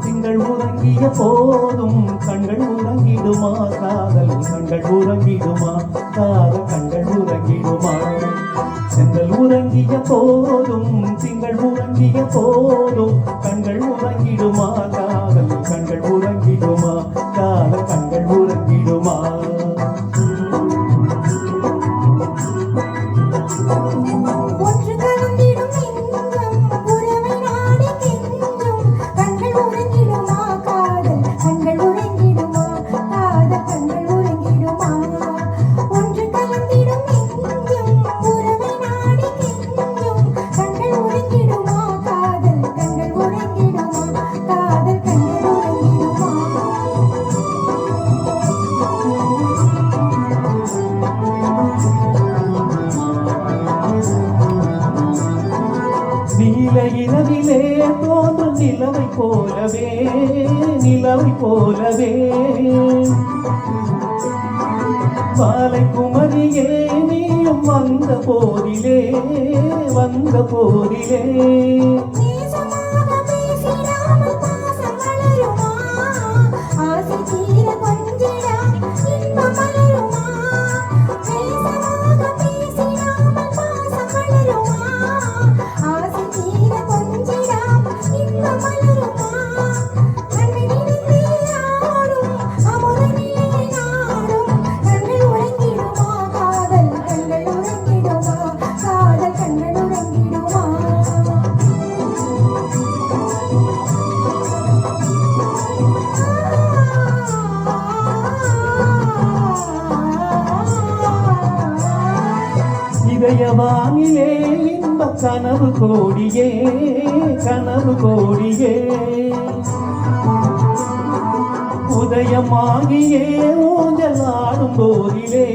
திங்கள் உறங்கிய போதும் கண்கள் உறங்கிடுமா காதல் கண்கள் உறங்கிடுமா காதல் கண்கள் உறங்கிடுமா செங்கல் உறங்கிய போதும் திங்கள் உறங்கிய போதும் கண்கள் உறங்கிடுமா காதல் கண்கள் உறங்கிடுமா காதல் கண்கள் உறங்கிடுமா நீல இரவிலே தோன்றும் நிலவை போலவே நிலவை போலவே பாலை குமரியே நீயும் வந்த போதிலே வந்த போதிலே இதயவானிலே இன்ப கனவு கோடியே கனவு கோடியே உதயமாகியே ஊஞ்சல் ஆடும் போதிலே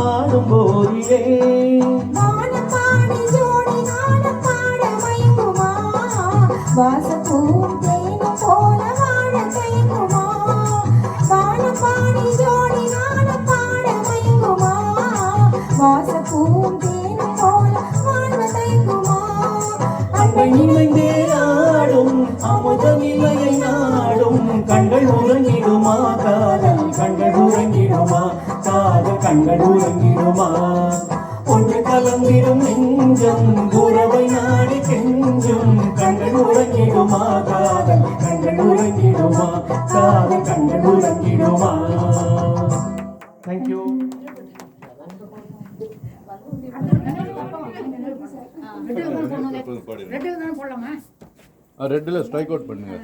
ஆடும் போதிலே வாசப்பூவும் தேனும் போல வாழ கைக்குமா வானப்பாடி ஜோடி நானும் பாட மயங்குமா வாசப்பூவும் தேனும் போல வாழ கைக்குமா அன்பை நினைந்தே ஆடும் அமுதமில்லையை நாடும் கண்கள் உறங்கிடுமா காதல் கண்கள் உறங்கிடுமா காதல் கண்கள் உறங்கிடுமா ஒன்று கலந்திடும் நெஞ்சம் உறவை நாடி கெஞ்சும் கண்கள் உறங்கிடுமா காதல் கண்கள் உறங்கிடுமா காதல் கண்கள் உறங்கிடுமா. தேங்க்யூ. ரெட்டில் ஸ்ட்ரைக் அவுட் பண்ணுங்க.